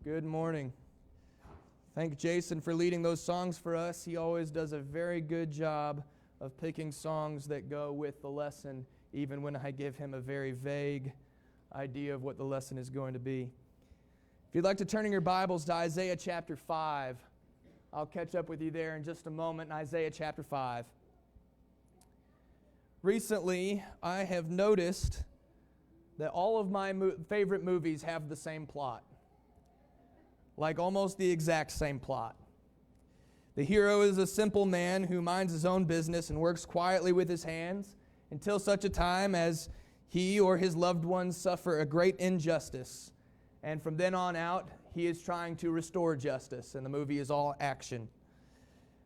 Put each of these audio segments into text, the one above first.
Good morning. Thank Jason for leading those songs for us. He always does a very good job of picking songs that go with the lesson, even when I give him a very vague idea of what the lesson is going to be. If you'd like to turn in your Bibles to Isaiah chapter 5, I'll catch up with you there in just a moment in Isaiah chapter 5. Recently, I have noticed that all of my favorite movies have the same plot. Like almost the exact same plot. The hero is a simple man who minds his own business and works quietly with his hands until such a time as he or his loved ones suffer a great injustice. And from then on out, he is trying to restore justice, and the movie is all action.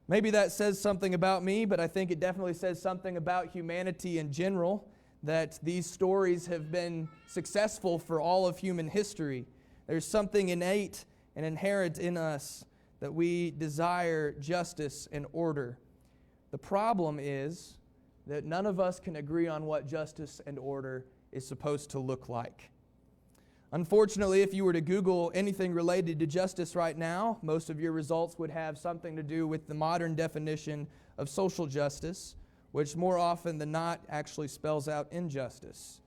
Maybe that says something about me, but I think it definitely says something about humanity in general, that these stories have been successful for all of human history. There's something innate and inherent in us that we desire justice and order. The problem is that none of us can agree on what justice and order is supposed to look like. Unfortunately, if you were to Google anything related to justice right now, most of your results would have something to do with the modern definition of social justice, which more often than not actually spells out injustice.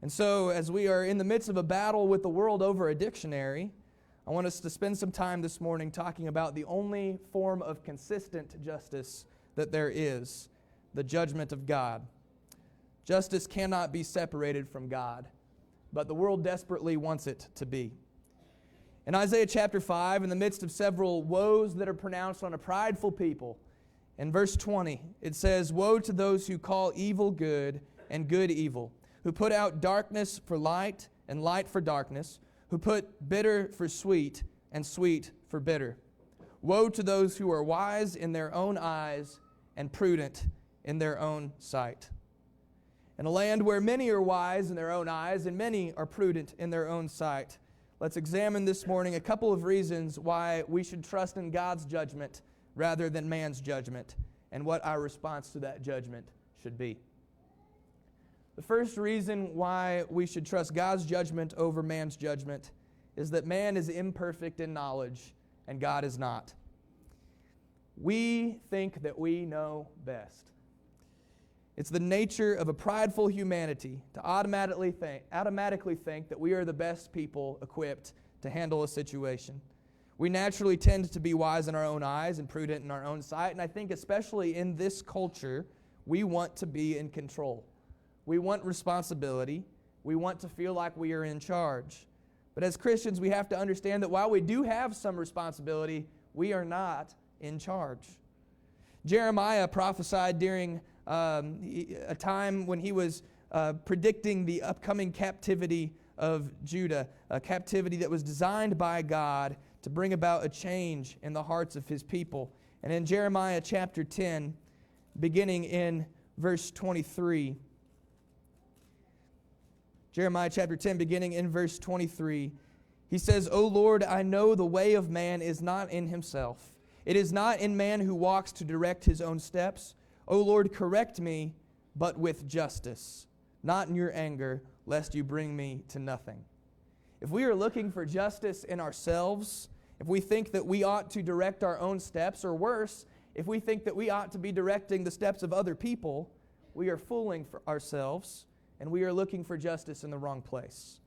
And so, as we are in the midst of a battle with the world over a dictionary, I want us to spend some time this morning talking about the only form of consistent justice that there is, the judgment of God. Justice cannot be separated from God, but the world desperately wants it to be. In Isaiah chapter 5, in the midst of several woes that are pronounced on a prideful people, in verse 20, it says, "Woe to those who call evil good and good evil, who put out darkness for light and light for darkness, who put bitter for sweet and sweet for bitter. Woe to those who are wise in their own eyes and prudent in their own sight." In a land where many are wise in their own eyes and many are prudent in their own sight, let's examine this morning a couple of reasons why we should trust in God's judgment rather than man's judgment, and what our response to that judgment should be. The first reason why we should trust God's judgment over man's judgment is that man is imperfect in knowledge and God is not. We think that we know best. It's the nature of a prideful humanity to automatically think that we are the best people equipped to handle a situation. We naturally tend to be wise in our own eyes and prudent in our own sight, and I think especially in this culture, we want to be in control. We want responsibility. We want to feel like we are in charge. But as Christians, we have to understand that while we do have some responsibility, we are not in charge. Jeremiah prophesied during a time when he was predicting the upcoming captivity of Judah, a captivity that was designed by God to bring about a change in the hearts of his people. And in Jeremiah chapter 10, beginning in verse 23, Jeremiah chapter 10, beginning in verse 23, he says, "O Lord, I know the way of man is not in himself. It is not in man who walks to direct his own steps. O Lord, correct me, but with justice, not in your anger, lest you bring me to nothing." If we are looking for justice in ourselves, if we think that we ought to direct our own steps, or worse, if we think that we ought to be directing the steps of other people, we are fooling for ourselves, and we are looking for justice in the wrong place.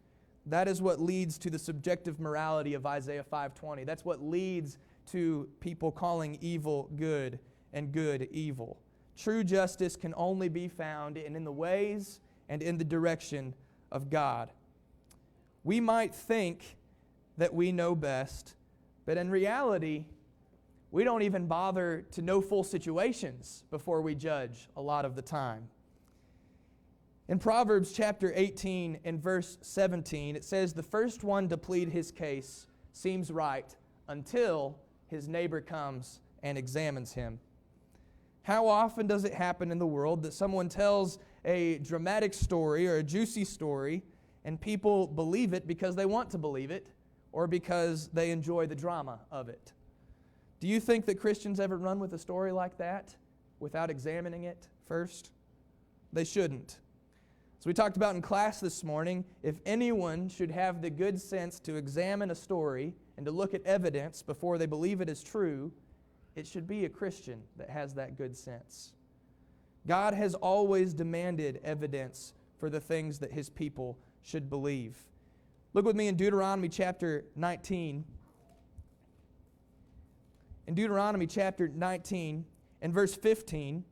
That is what leads to the subjective morality of Isaiah 5:20. That's what leads to people calling evil good and good evil. True justice can only be found in the ways and in the direction of God. We might think that we know best, but in reality, we don't even bother to know full situations before we judge a lot of the time. In Proverbs chapter 18 and verse 17, it says, "The first one to plead his case seems right until his neighbor comes and examines him." How often does it happen in the world that someone tells a dramatic story or a juicy story and people believe it because they want to believe it or because they enjoy the drama of it? Do you think that Christians ever run with a story like that without examining it first? They shouldn't. So we talked about in class this morning, if anyone should have the good sense to examine a story and to look at evidence before they believe it is true, it should be a Christian that has that good sense. God has always demanded evidence for the things that His people should believe. Look with me in Deuteronomy chapter 19. In Deuteronomy chapter 19 and verse 15,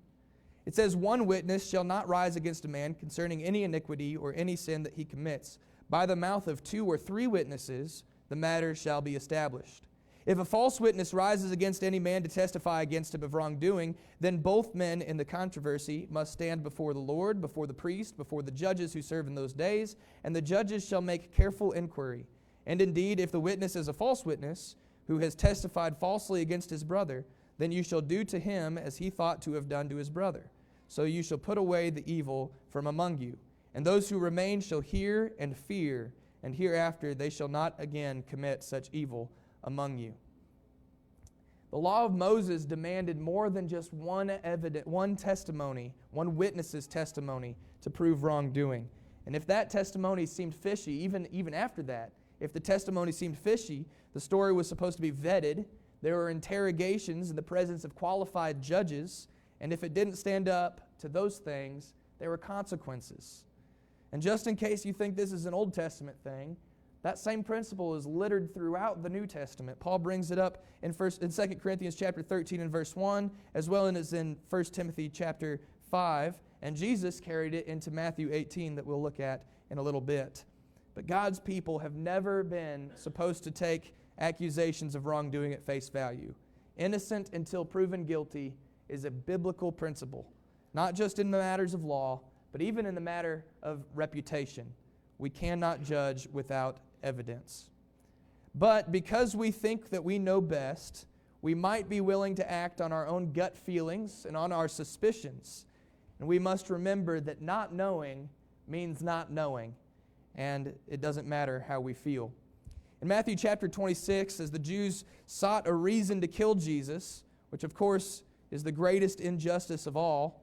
it says, "One witness shall not rise against a man concerning any iniquity or any sin that he commits. By the mouth of 2 or 3 witnesses the matter shall be established. If a false witness rises against any man to testify against him of wrongdoing, then both men in the controversy must stand before the Lord, before the priest, before the judges who serve in those days, and the judges shall make careful inquiry. And indeed, if the witness is a false witness, who has testified falsely against his brother, then you shall do to him as he thought to have done to his brother. So you shall put away the evil from among you. And those who remain shall hear and fear, and hereafter they shall not again commit such evil among you." The law of Moses demanded more than just one testimony, one witness's testimony to prove wrongdoing. And if that testimony seemed fishy, even after that, if the testimony seemed fishy, the story was supposed to be vetted. There were interrogations in the presence of qualified judges, and if it didn't stand up to those things, there were consequences. And just in case you think this is an Old Testament thing, that same principle is littered throughout the New Testament. Paul brings it up in 2 Corinthians chapter 13 and verse 1, as well as in 1 Timothy chapter 5, and Jesus carried it into Matthew 18 that we'll look at in a little bit. But God's people have never been supposed to take accusations of wrongdoing at face value. Innocent until proven guilty is a biblical principle, not just in the matters of law, but even in the matter of reputation. We cannot judge without evidence. But because we think that we know best, we might be willing to act on our own gut feelings and on our suspicions. And we must remember that not knowing means not knowing, and it doesn't matter how we feel. In Matthew chapter 26, as the Jews sought a reason to kill Jesus, which of course is the greatest injustice of all,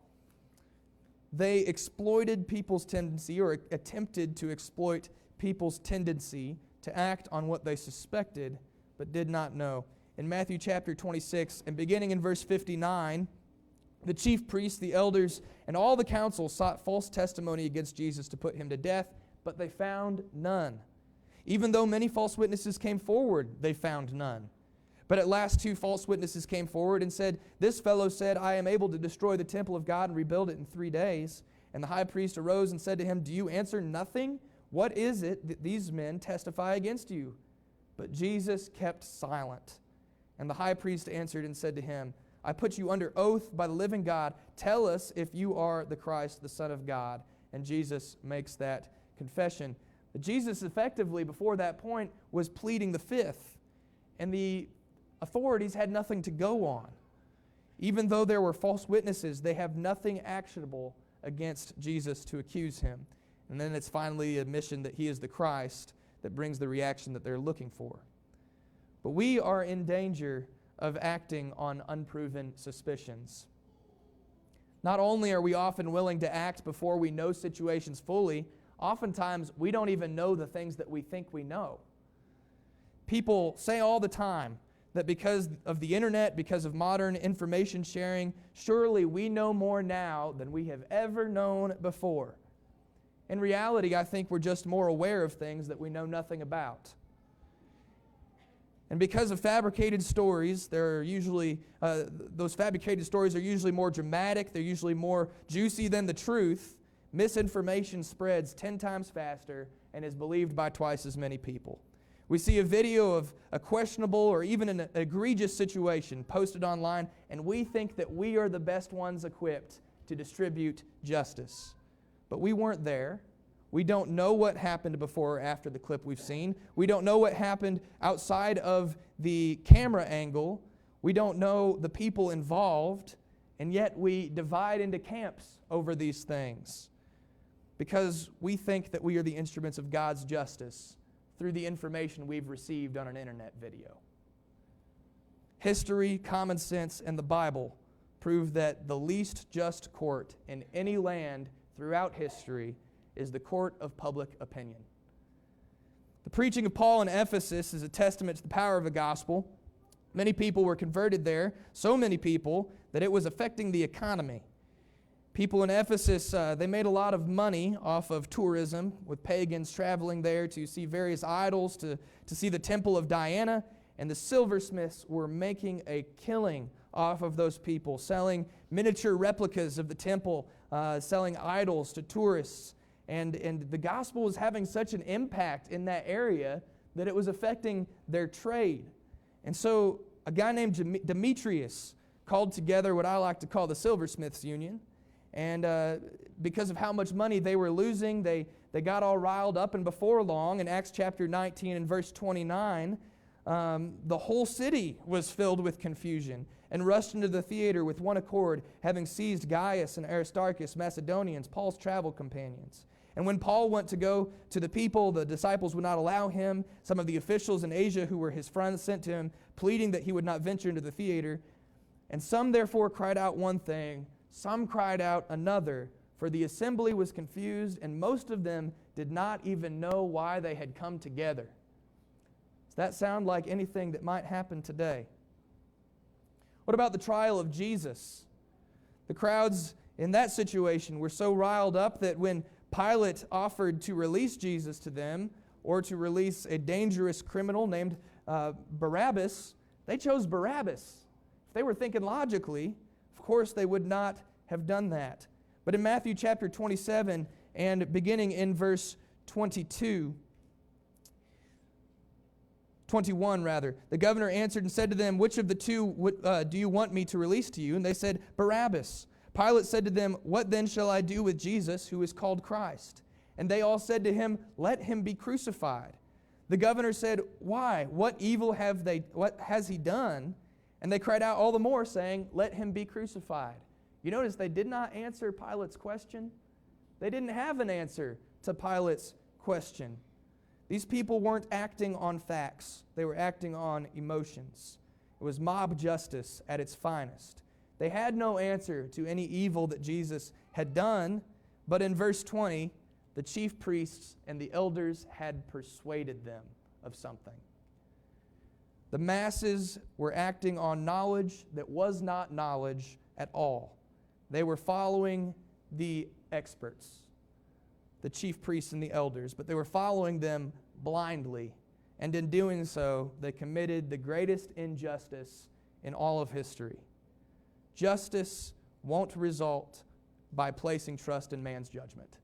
they exploited people's tendency, or attempted to exploit people's tendency to act on what they suspected but did not know. In Matthew chapter 26, and beginning in verse 59, the chief priests, the elders, and all the council sought false testimony against Jesus to put him to death, but they found none. Even though many false witnesses came forward, they found none. But at last 2 false witnesses came forward and said, "This fellow said, I am able to destroy the temple of God and rebuild it in 3 days. And the high priest arose and said to him, Do you answer nothing? What is it that these men testify against you? But Jesus kept silent. And the high priest answered and said to him, I put you under oath by the living God. Tell us if you are the Christ, the Son of God. And Jesus makes that confession. But Jesus effectively, before that point, was pleading the fifth. And the authorities had nothing to go on. Even though there were false witnesses, they have nothing actionable against Jesus to accuse him. And then it's finally admission that he is the Christ that brings the reaction that they're looking for. But we are in danger of acting on unproven suspicions. Not only are we often willing to act before we know situations fully, oftentimes we don't even know the things that we think we know. People say all the time that because of the internet, because of modern information sharing, surely we know more now than we have ever known before. In reality, I think we're just more aware of things that we know nothing about. And because of fabricated stories, those fabricated stories are usually more dramatic, they're usually more juicy than the truth. Misinformation spreads 10 times faster and is believed by twice as many people. We see a video of a questionable or even an egregious situation posted online, and we think that we are the best ones equipped to distribute justice. But we weren't there. We don't know what happened before or after the clip we've seen. We don't know what happened outside of the camera angle. We don't know the people involved, and yet we divide into camps over these things because we think that we are the instruments of God's justice through the information we've received on an internet video. History, common sense, and the Bible prove that the least just court in any land throughout history is the court of public opinion. The preaching of Paul in Ephesus is a testament to the power of the gospel. Many people were converted there, so many people that it was affecting the economy. People in Ephesus, they made a lot of money off of tourism, with pagans traveling there to see various idols, to see the temple of Diana, and the silversmiths were making a killing off of those people, selling miniature replicas of the temple, selling idols to tourists. And the gospel was having such an impact in that area that it was affecting their trade. And so a guy named Demetrius called together what I like to call the Silversmiths Union. And because of how much money they were losing, they got all riled up. And before long, in Acts chapter 19 and verse 29, the whole city was filled with confusion and rushed into the theater with one accord, having seized Gaius and Aristarchus, Macedonians, Paul's travel companions. And when Paul went to go to the people, the disciples would not allow him. Some of the officials in Asia who were his friends sent to him, pleading that he would not venture into the theater. And some therefore cried out one thing, some cried out another, for the assembly was confused, and most of them did not even know why they had come together. Does that sound like anything that might happen today? What about the trial of Jesus? The crowds in that situation were so riled up that when Pilate offered to release Jesus to them, or to release a dangerous criminal named Barabbas, they chose Barabbas. If they were thinking logically, of course they would not have done that. But in Matthew chapter 27, and beginning in verse 21, the governor answered and said to them, "Which of the two do you want me to release to you?" And they said, "Barabbas." Pilate said to them, "What then shall I do with Jesus, who is called Christ?" And they all said to him, "Let him be crucified." The governor said, "Why? What evil what has he done?" And they cried out all the more, saying, "Let him be crucified." You notice they did not answer Pilate's question. They didn't have an answer to Pilate's question. These people weren't acting on facts. They were acting on emotions. It was mob justice at its finest. They had no answer to any evil that Jesus had done, but in verse 20, the chief priests and the elders had persuaded them of something. The masses were acting on knowledge that was not knowledge at all. They were following the experts, the chief priests and the elders, but they were following them blindly. And in doing so, they committed the greatest injustice in all of history. Justice won't result by placing trust in man's judgment,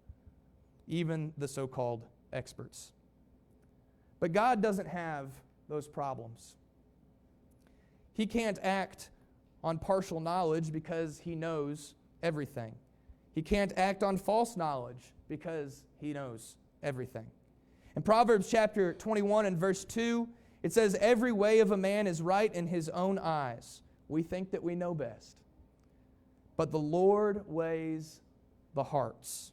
even the so-called experts. But God doesn't have those problems. He can't act on partial knowledge because He knows everything. He can't act on false knowledge because He knows everything. In Proverbs chapter 21 and verse 2, it says, "Every way of a man is right in his own eyes." We think that we know best. But the Lord weighs the hearts.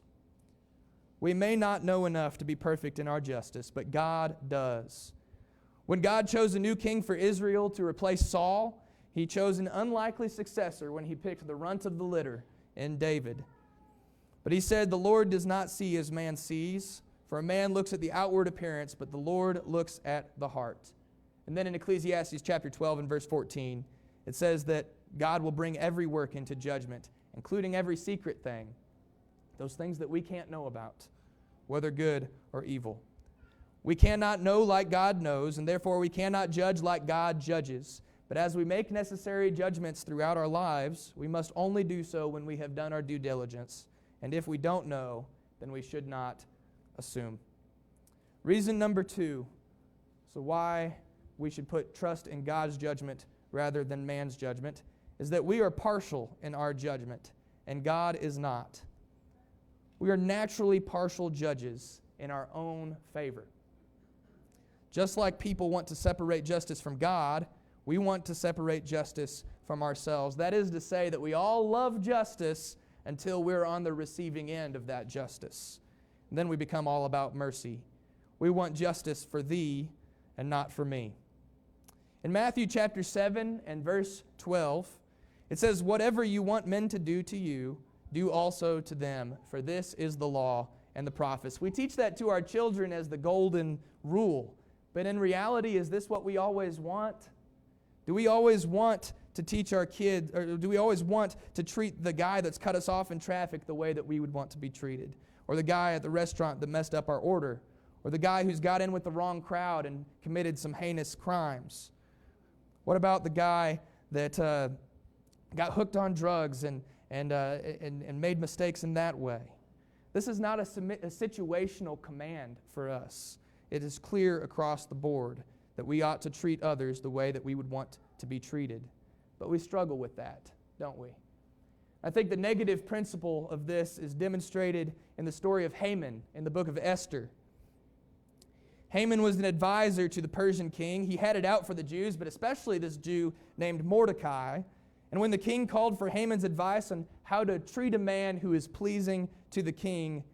We may not know enough to be perfect in our justice, but God does. When God chose a new king for Israel to replace Saul, He chose an unlikely successor when He picked the runt of the litter in David. But He said, "The Lord does not see as man sees, for a man looks at the outward appearance, but the Lord looks at the heart." And then in Ecclesiastes chapter 12 and verse 14, it says that God will bring every work into judgment, including every secret thing, those things that we can't know about, whether good or evil. We cannot know like God knows, and therefore we cannot judge like God judges. But as we make necessary judgments throughout our lives, we must only do so when we have done our due diligence. And if we don't know, then we should not assume. Reason number 2, so why we should put trust in God's judgment rather than man's judgment, is that we are partial in our judgment, and God is not. We are naturally partial judges in our own favor. Just like people want to separate justice from God, we want to separate justice from ourselves. That is to say that we all love justice until we're on the receiving end of that justice. And then we become all about mercy. We want justice for thee and not for me. In Matthew chapter 7 and verse 12, it says, "Whatever you want men to do to you, do also to them, for this is the law and the prophets. We teach that to our children as the golden rule. But in reality, is this what we always want? Do we always want to teach our kids, or do we always want to treat the guy that's cut us off in traffic the way that we would want to be treated? Or the guy at the restaurant that messed up our order? Or the guy who's got in with the wrong crowd and committed some heinous crimes? What about the guy that got hooked on drugs and made mistakes in that way? This is not a situational command for us. It is clear across the board that we ought to treat others the way that we would want to be treated. But we struggle with that, don't we? I think the negative principle of this is demonstrated in the story of Haman in the book of Esther. Haman was an advisor to the Persian king. He had it out for the Jews, but especially this Jew named Mordecai. And when the king called for Haman's advice on how to treat a man who is pleasing to the king,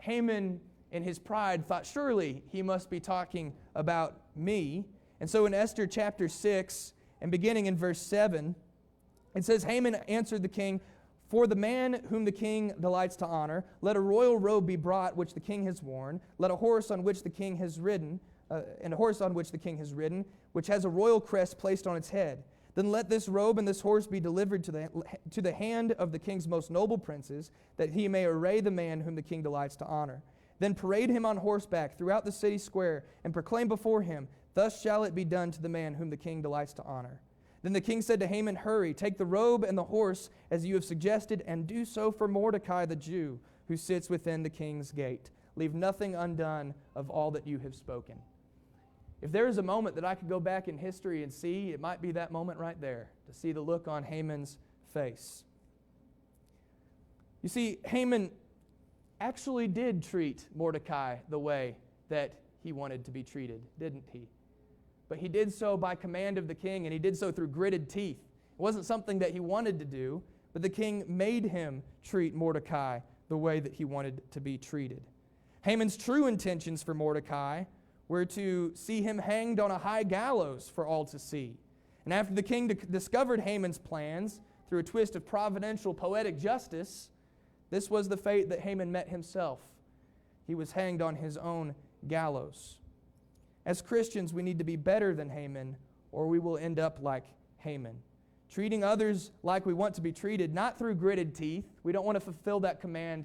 Haman, in his pride, thought, surely he must be talking about me. And so in Esther chapter 6, and beginning in verse 7, it says, Haman answered the king, for the man whom the king delights to honor, let a royal robe be brought which the king has worn, let a horse on which the king has ridden, which has a royal crest placed on its head. Then let this robe and this horse be delivered to the hand of the king's most noble princes, that he may array the man whom the king delights to honor. Then parade him on horseback throughout the city square, and proclaim before him, thus shall it be done to the man whom the king delights to honor. Then the king said to Haman, hurry, take the robe and the horse as you have suggested, and do so for Mordecai the Jew, who sits within the king's gate. Leave nothing undone of all that you have spoken. If there is a moment that I could go back in history and see, it might be that moment right there, to see the look on Haman's face. You see, Haman actually did treat Mordecai the way that he wanted to be treated, didn't he? But he did so by command of the king, and he did so through gritted teeth. It wasn't something that he wanted to do, but the king made him treat Mordecai the way that he wanted to be treated. Haman's true intentions for Mordecai were to see him hanged on a high gallows for all to see. And after the king discovered Haman's plans through a twist of providential poetic justice, this was the fate that Haman met himself. He was hanged on his own gallows. As Christians, we need to be better than Haman, or we will end up like Haman. Treating others like we want to be treated, not through gritted teeth. We don't want to fulfill that command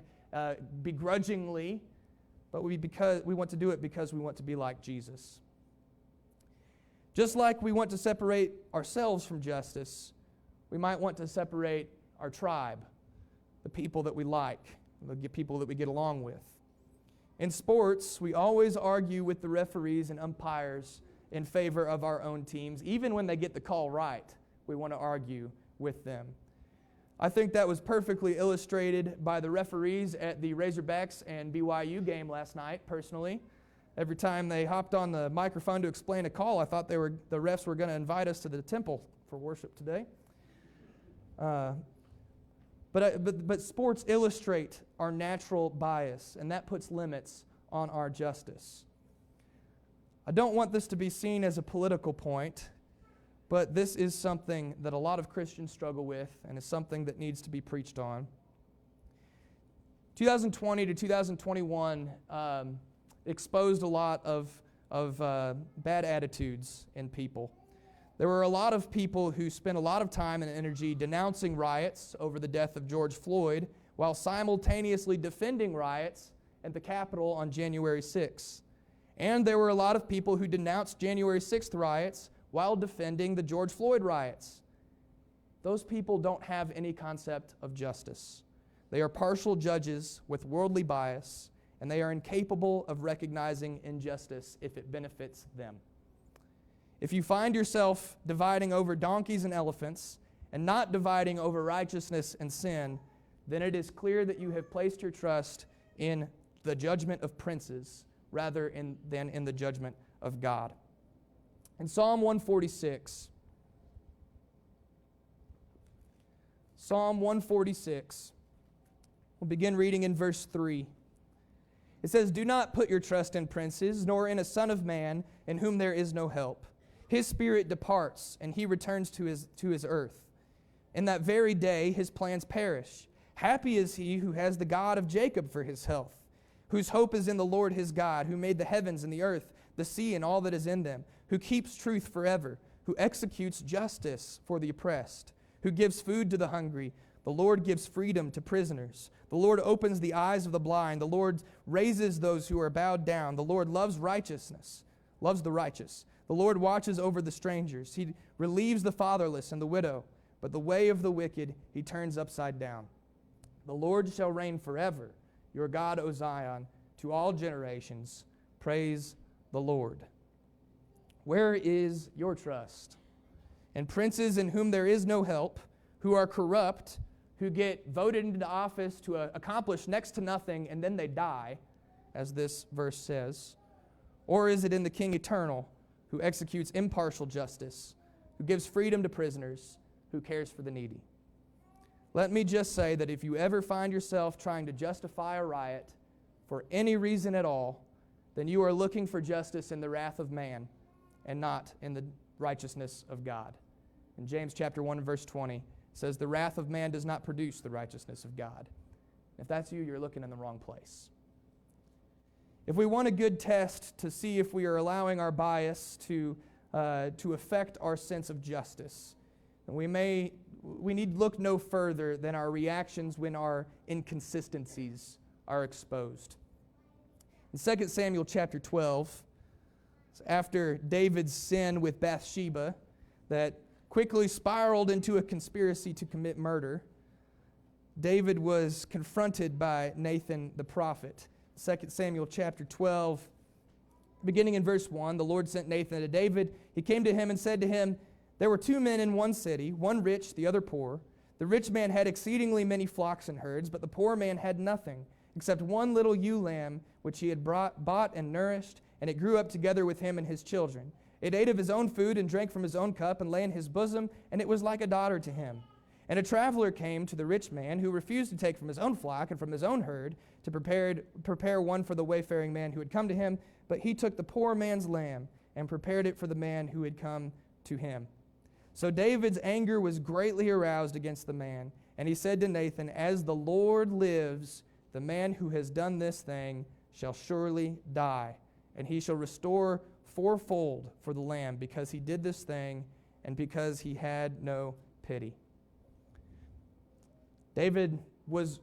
begrudgingly, but we want to do it because we want to be like Jesus. Just like we want to separate ourselves from justice, we might want to separate our tribe, the people that we like, the people that we get along with. In sports, we always argue with the referees and umpires in favor of our own teams. Even when they get the call right, we want to argue with them. I think that was perfectly illustrated by the referees at the Razorbacks and BYU game last night, personally. Every time they hopped on the microphone to explain a call, I thought the refs were going to invite us to the temple for worship today. But sports illustrate our natural bias, and that puts limits on our justice. I don't want this to be seen as a political point, but this is something that a lot of Christians struggle with, and is something that needs to be preached on. 2020 to 2021 exposed a lot of bad attitudes in people. There were a lot of people who spent a lot of time and energy denouncing riots over the death of George Floyd, while simultaneously defending riots at the Capitol on January 6th. And there were a lot of people who denounced January 6th riots while defending the George Floyd riots. Those people don't have any concept of justice. They are partial judges with worldly bias, and they are incapable of recognizing injustice if it benefits them. If you find yourself dividing over donkeys and elephants and not dividing over righteousness and sin, then it is clear that you have placed your trust in the judgment of princes rather than in the judgment of God. In Psalm 146, we'll begin reading in verse 3. It says, "Do not put your trust in princes, nor in a son of man, in whom there is no help. His spirit departs, and he returns to his earth. In that very day his plans perish. Happy is he who has the God of Jacob for his health, whose hope is in the Lord his God, who made the heavens and the earth, the sea and all that is in them, who keeps truth forever, who executes justice for the oppressed, who gives food to the hungry. The Lord gives freedom to prisoners. The Lord opens the eyes of the blind. The Lord raises those who are bowed down. The Lord loves righteousness, loves the righteous. The Lord watches over the strangers. He relieves the fatherless and the widow, but the way of the wicked he turns upside down. The Lord shall reign forever. Your God, O Zion, to all generations. Praise the Lord. Where is your trust? In princes in whom there is no help, who are corrupt, who get voted into office to accomplish next to nothing, and then they die, as this verse says? Or is it in the King eternal, who executes impartial justice, who gives freedom to prisoners, who cares for the needy? Let me just say that if you ever find yourself trying to justify a riot for any reason at all, then you are looking for justice in the wrath of man and not in the righteousness of God. In James chapter 1 verse 20, it says, the wrath of man does not produce the righteousness of God. If that's you, you're looking in the wrong place. If we want a good test to see if we are allowing our bias to affect our sense of justice, we need look no further than our reactions when our inconsistencies are exposed. In 2 Samuel chapter 12, after David's sin with Bathsheba that quickly spiraled into a conspiracy to commit murder, David was confronted by Nathan the prophet. 2 Samuel chapter 12, beginning in verse 1, the Lord sent Nathan to David. He came to him and said to him, there were two men in one city, one rich, the other poor. The rich man had exceedingly many flocks and herds, but the poor man had nothing, except one little ewe lamb, which he had bought and nourished, and it grew up together with him and his children. It ate of his own food and drank from his own cup and lay in his bosom, and it was like a daughter to him. And a traveler came to the rich man, who refused to take from his own flock and from his own herd to prepare one for the wayfaring man who had come to him, but he took the poor man's lamb and prepared it for the man who had come to him. So David's anger was greatly aroused against the man, and he said to Nathan, as the Lord lives, the man who has done this thing shall surely die, and he shall restore fourfold for the lamb, because he did this thing and because he had no pity. David was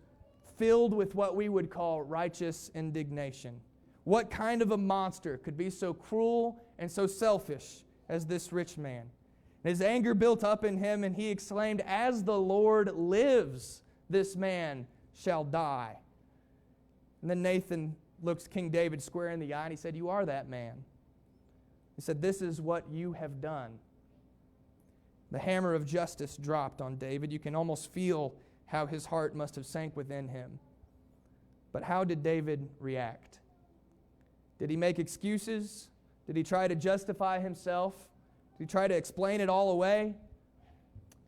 filled with what we would call righteous indignation. What kind of a monster could be so cruel and so selfish as this rich man? His anger built up in him, and he exclaimed, as the Lord lives, this man shall die. And then Nathan looks King David square in the eye, and he said, you are that man. He said, this is what you have done. The hammer of justice dropped on David. You can almost feel how his heart must have sank within him. But how did David react? Did he make excuses? Did he try to justify himself? Did he try to explain it all away?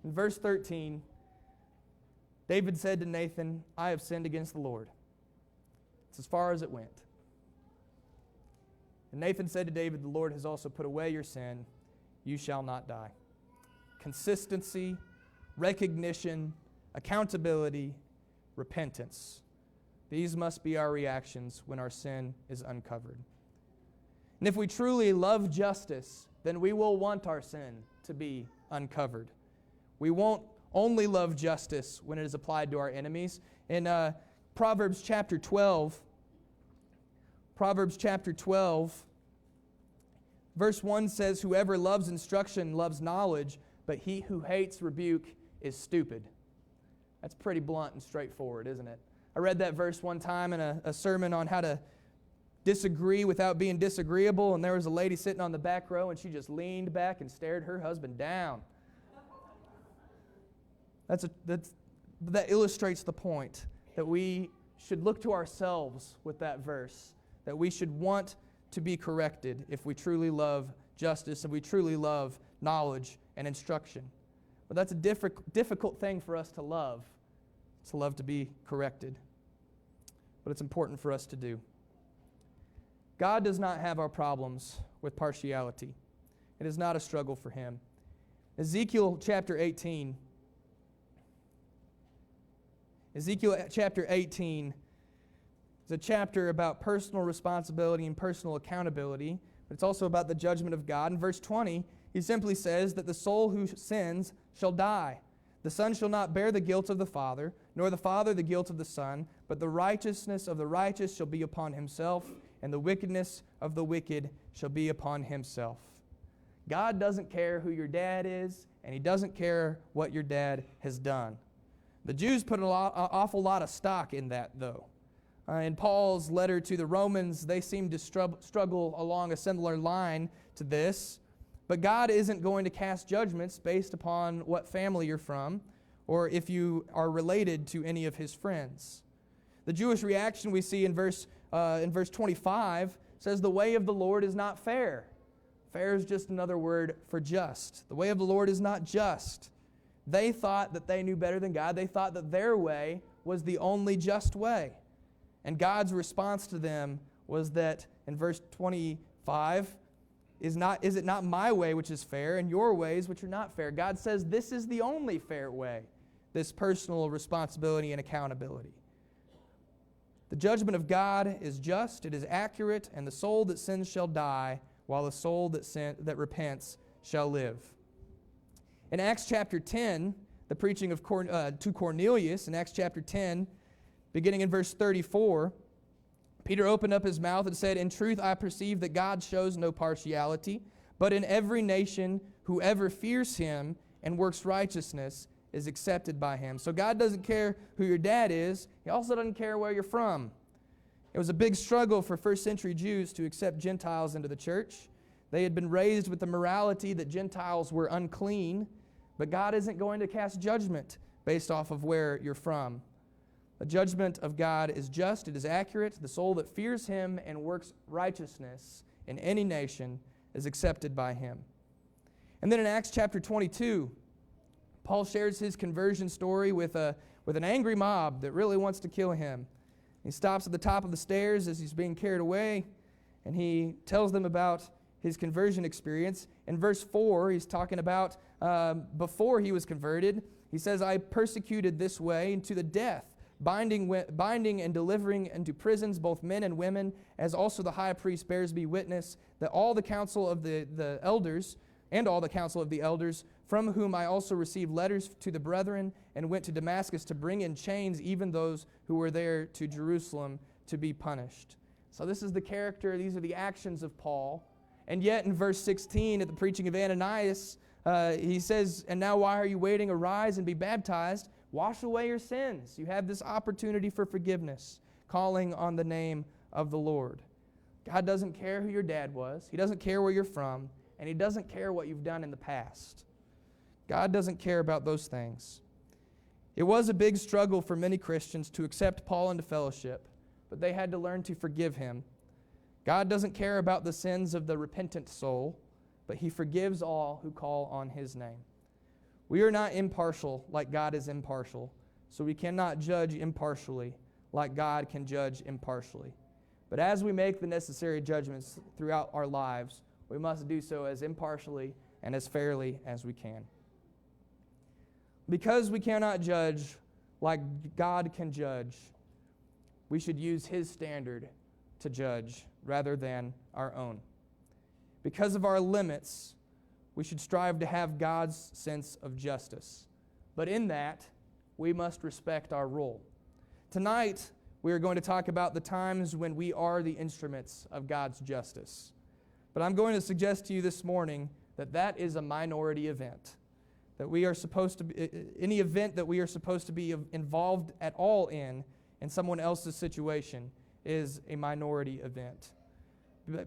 In verse 13, David said to Nathan, I have sinned against the Lord. It's as far as it went. And Nathan said to David, the Lord has also put away your sin. You shall not die. Consistency, recognition, accountability, repentance. These must be our reactions when our sin is uncovered. And if we truly love justice, then we will want our sin to be uncovered. We won't only love justice when it is applied to our enemies. In Proverbs chapter 12, verse 1 says, whoever loves instruction loves knowledge, but he who hates rebuke is stupid. That's pretty blunt and straightforward, isn't it? I read that verse one time in a sermon on how to disagree without being disagreeable, and there was a lady sitting on the back row, and she just leaned back and stared her husband down. That illustrates the point that we should look to ourselves with that verse, that we should want to be corrected if we truly love justice, if we truly love knowledge and instruction. But that's a difficult thing for us to love to be corrected. But it's important for us to do. God does not have our problems with partiality. It is not a struggle for Him. Ezekiel chapter 18 It's a chapter about personal responsibility and personal accountability, but it's also about the judgment of God. In verse 20, he simply says that the soul who sins shall die. The Son shall not bear the guilt of the Father, nor the Father the guilt of the Son, but the righteousness of the righteous shall be upon himself, and the wickedness of the wicked shall be upon himself. God doesn't care who your dad is, and He doesn't care what your dad has done. The Jews put an awful lot of stock in that, though. In Paul's letter to the Romans, they seem to struggle along a similar line to this. But God isn't going to cast judgments based upon what family you're from or if you are related to any of His friends. The Jewish reaction we see in verse 25 says, "The way of the Lord is not fair." Fair is just another word for just. The way of the Lord is not just. They thought that they knew better than God. They thought that their way was the only just way. And God's response to them was that in verse 25, is it not my way which is fair, and your ways which are not fair? God says this is the only fair way, this personal responsibility and accountability. The judgment of God is just, it is accurate, and the soul that sins shall die, while the soul that repents shall live. In Acts chapter 10, the preaching of to Cornelius, in Acts chapter 10, beginning in verse 34, Peter opened up his mouth and said, "In truth I perceive that God shows no partiality, but in every nation whoever fears Him and works righteousness is accepted by Him." So God doesn't care who your dad is. He also doesn't care where you're from. It was a big struggle for first century Jews to accept Gentiles into the church. They had been raised with the morality that Gentiles were unclean, but God isn't going to cast judgment based off of where you're from. The judgment of God is just, it is accurate. The soul that fears Him and works righteousness in any nation is accepted by Him. And then in Acts chapter 22, Paul shares his conversion story with an angry mob that really wants to kill him. He stops at the top of the stairs as he's being carried away, and he tells them about his conversion experience. In verse 4, he's talking about before he was converted. He says, "I persecuted this way into the death, binding and delivering into prisons both men and women, as also the high priest bears me witness, that all the council of the elders, from whom I also received letters to the brethren, and went to Damascus to bring in chains even those who were there to Jerusalem to be punished." So this is the character, these are the actions of Paul. And yet in verse 16, at the preaching of Ananias, he says, "And now why are you waiting? Arise and be baptized. Wash away your sins." You have this opportunity for forgiveness, calling on the name of the Lord. God doesn't care who your dad was. He doesn't care where you're from. And He doesn't care what you've done in the past. God doesn't care about those things. It was a big struggle for many Christians to accept Paul into fellowship, but they had to learn to forgive him. God doesn't care about the sins of the repentant soul, but He forgives all who call on His name. We are not impartial like God is impartial, so we cannot judge impartially like God can judge impartially. But as we make the necessary judgments throughout our lives, we must do so as impartially and as fairly as we can. Because we cannot judge like God can judge, we should use His standard to judge rather than our own. Because of our limits, we should strive to have God's sense of justice. But in that, we must respect our role. Tonight, we are going to talk about the times when we are the instruments of God's justice. But I'm going to suggest to you this morning that that is a minority event. That we are supposed to be, any event that we are supposed to be involved at all in someone else's situation is a minority event.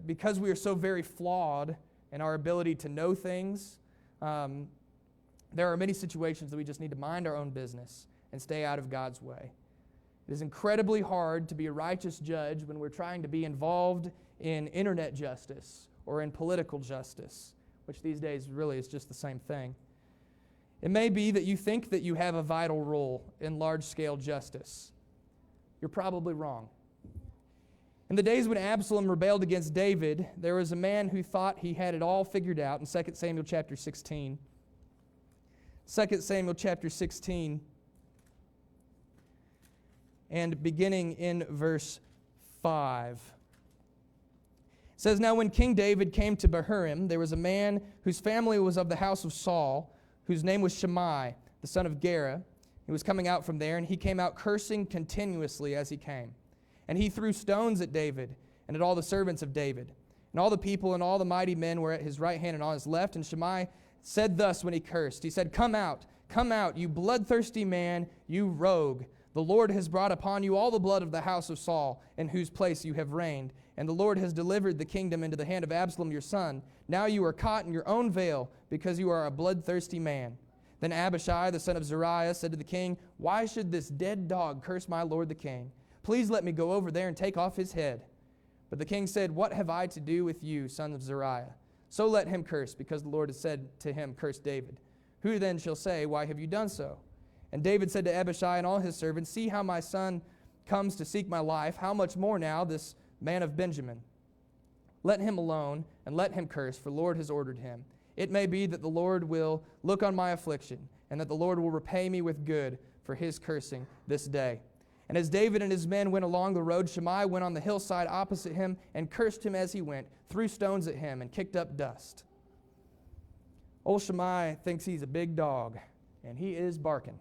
Because we are so very flawed in our ability to know things, there are many situations that we just need to mind our own business and stay out of God's way. It is incredibly hard to be a righteous judge when we're trying to be involved in internet justice or in political justice, which these days really is just the same thing. It may be that you think that you have a vital role in large-scale justice. You're probably wrong. In the days when Absalom rebelled against David, there was a man who thought he had it all figured out in 2 Samuel chapter 16. 2 Samuel chapter 16, and beginning in verse 5. It says, "Now when King David came to Bahurim, there was a man whose family was of the house of Saul, whose name was Shimei, the son of Gera. He was coming out from there, and he came out cursing continuously as he came. And he threw stones at David and at all the servants of David. And all the people and all the mighty men were at his right hand and on his left. And Shimei said thus when he cursed, he said, come out, you bloodthirsty man, you rogue. The Lord has brought upon you all the blood of the house of Saul, in whose place you have reigned. And the Lord has delivered the kingdom into the hand of Absalom your son. Now you are caught in your own veil, because you are a bloodthirsty man." Then Abishai, the son of Zeruiah, said to the king, "Why should this dead dog curse my lord the king? Please let me go over there and take off his head." But the king said, "What have I to do with you, son of Zeruiah? So let him curse, because the Lord has said to him, curse David. Who then shall say, why have you done so?" And David said to Abishai and all his servants, "See how my son comes to seek my life. How much more now this man of Benjamin? Let him alone, and let him curse, for the Lord has ordered him. It may be that the Lord will look on my affliction, and that the Lord will repay me with good for his cursing this day." And as David and his men went along the road, Shimei went on the hillside opposite him and cursed him as he went, threw stones at him, and kicked up dust. Old Shimei thinks he's a big dog, and he is barking.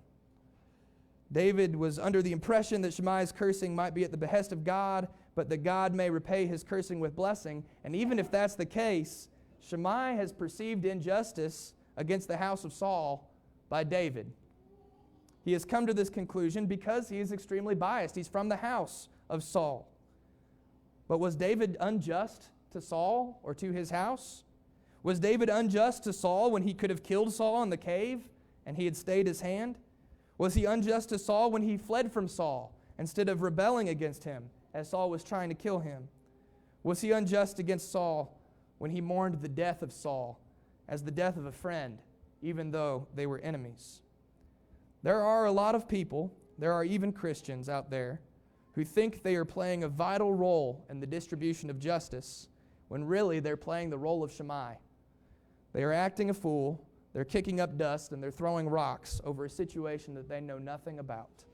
David was under the impression that Shimei's cursing might be at the behest of God, but that God may repay his cursing with blessing. And even if that's the case, Shimei has perceived injustice against the house of Saul by David. He has come to this conclusion because he is extremely biased. He's from the house of Saul. But was David unjust to Saul or to his house? Was David unjust to Saul when he could have killed Saul in the cave and he had stayed his hand? Was he unjust to Saul when he fled from Saul instead of rebelling against him as Saul was trying to kill him? Was he unjust against Saul when he mourned the death of Saul as the death of a friend, even though they were enemies? There are a lot of people, there are even Christians out there, who think they are playing a vital role in the distribution of justice when really they're playing the role of Shimei. They are acting a fool, they're kicking up dust, and they're throwing rocks over a situation that they know nothing about.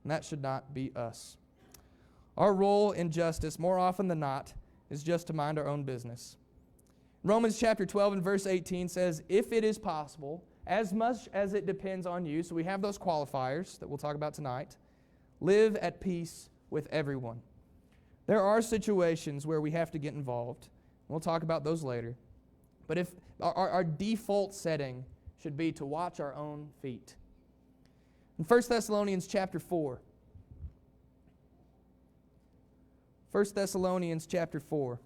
And that should not be us. Our role in justice, more often than not, is just to mind our own business. Romans chapter 12 and verse 18 says, "If it is possible, as much as it depends on you," so we have those qualifiers that we'll talk about tonight, "live at peace with everyone." There are situations where we have to get involved. We'll talk about those later. But if our default setting should be to watch our own feet. In 1 Thessalonians chapter 4, 1 Thessalonians chapter 4,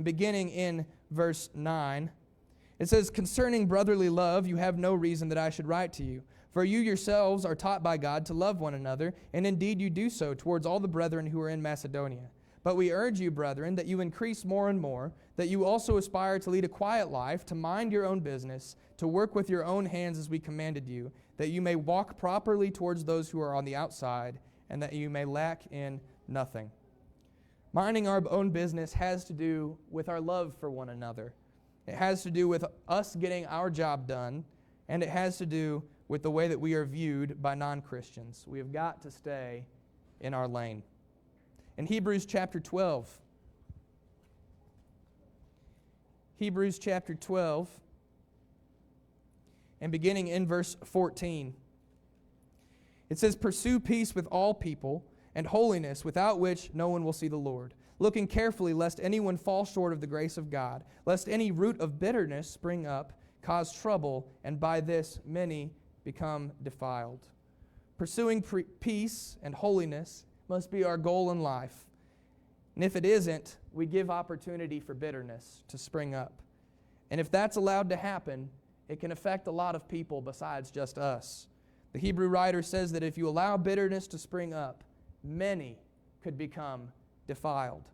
beginning in verse 9, it says, "Concerning brotherly love, you have no reason that I should write to you. For you yourselves are taught by God to love one another, and indeed you do so towards all the brethren who are in Macedonia. But we urge you, brethren, that you increase more and more, that you also aspire to lead a quiet life, to mind your own business, to work with your own hands as we commanded you, that you may walk properly towards those who are on the outside, and that you may lack in nothing." Minding our own business has to do with our love for one another. It has to do with us getting our job done, and it has to do with the way that we are viewed by non-Christians. We have got to stay in our lane. In Hebrews chapter 12, and beginning in verse 14, it says, "Pursue peace with all people, and holiness, without which no one will see the Lord, looking carefully lest anyone fall short of the grace of God, lest any root of bitterness spring up, cause trouble, and by this many become defiled." Pursuing peace and holiness must be our goal in life. And if it isn't, we give opportunity for bitterness to spring up. And if that's allowed to happen, it can affect a lot of people besides just us. The Hebrew writer says that if you allow bitterness to spring up, many could become defiled.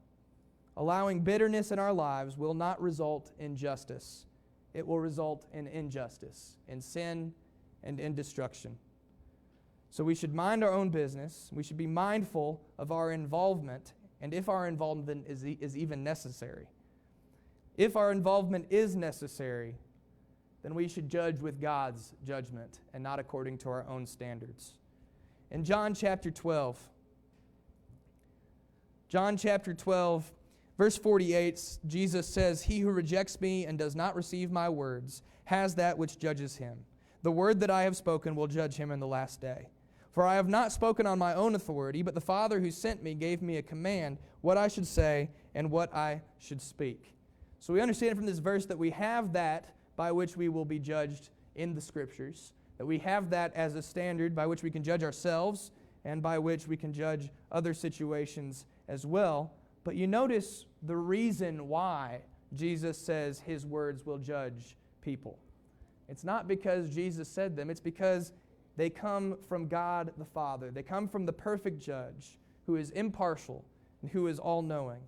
Allowing bitterness in our lives will not result in justice. It will result in injustice, in sin, and in destruction. So we should mind our own business. We should be mindful of our involvement, and if our involvement is even necessary. If our involvement is necessary, then we should judge with God's judgment and not according to our own standards. In John chapter 12, John chapter 12, verse 48, Jesus says, "He who rejects me and does not receive my words has that which judges him. The word that I have spoken will judge him in the last day. For I have not spoken on my own authority, but the Father who sent me gave me a command what I should say and what I should speak." So we understand from this verse that we have that by which we will be judged in the Scriptures, that we have that as a standard by which we can judge ourselves and by which we can judge other situations as well. But you notice the reason why Jesus says His words will judge people. It's not because Jesus said them, it's because they come from God the Father. They come from the perfect judge who is impartial and who is all-knowing.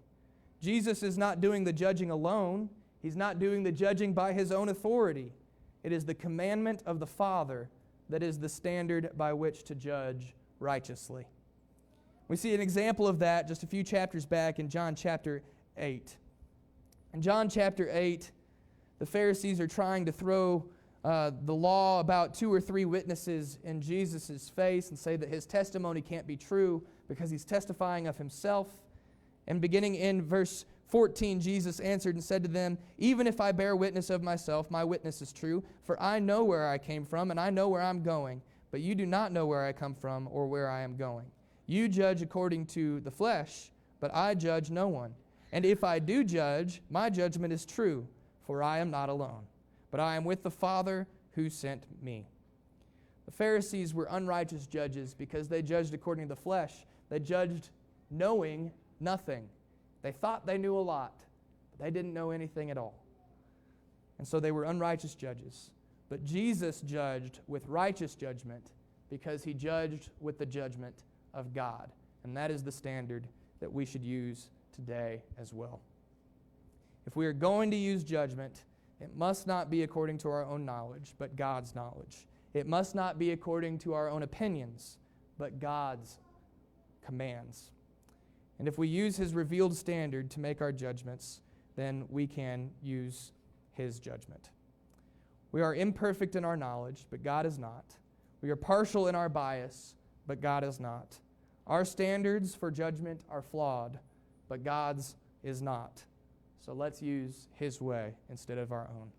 Jesus is not doing the judging alone. He's not doing the judging by His own authority. It is the commandment of the Father that is the standard by which to judge righteously. We see an example of that just a few chapters back in John chapter 8. In John chapter 8, the Pharisees are trying to throw the law about 2 or 3 witnesses in Jesus' face and say that His testimony can't be true because He's testifying of Himself. And beginning in verse 14, Jesus answered and said to them, "Even if I bear witness of myself, my witness is true, for I know where I came from and I know where I'm going, but you do not know where I come from or where I am going. You judge according to the flesh, but I judge no one. And if I do judge, my judgment is true, for I am not alone, but I am with the Father who sent me." The Pharisees were unrighteous judges because they judged according to the flesh. They judged knowing nothing. They thought they knew a lot, but they didn't know anything at all. And so they were unrighteous judges. But Jesus judged with righteous judgment because He judged with the judgment of God. And that is the standard that we should use today as well. If we are going to use judgment, it must not be according to our own knowledge, but God's knowledge. It must not be according to our own opinions, but God's commands. And if we use His revealed standard to make our judgments, then we can use His judgment. We are imperfect in our knowledge, but God is not. We are partial in our bias, but God is not. Our standards for judgment are flawed, but God's is not. So let's use His way instead of our own.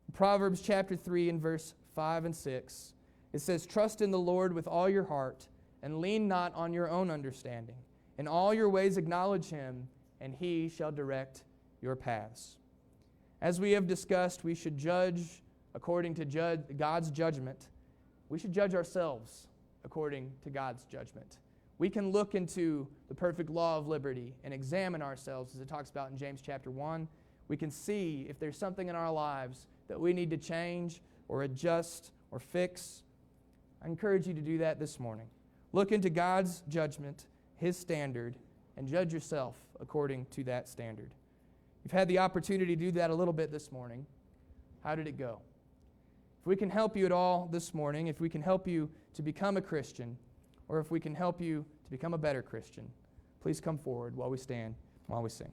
In Proverbs chapter 3 and verse 5 and 6, it says, "Trust in the Lord with all your heart, and lean not on your own understanding. In all your ways acknowledge Him, and He shall direct your paths." As we have discussed, we should judge according to God's judgment. We should judge ourselves according to God's judgment. We can look into the perfect law of liberty and examine ourselves, as it talks about in James chapter 1. We can see if there's something in our lives that we need to change or adjust or fix. I encourage you to do that this morning. Look into God's judgment, His standard, and judge yourself according to that standard. You've had the opportunity to do that a little bit this morning. How did it go? If we can help you at all this morning, if we can help you to become a Christian, or if we can help you to become a better Christian, please come forward while we stand, while we sing.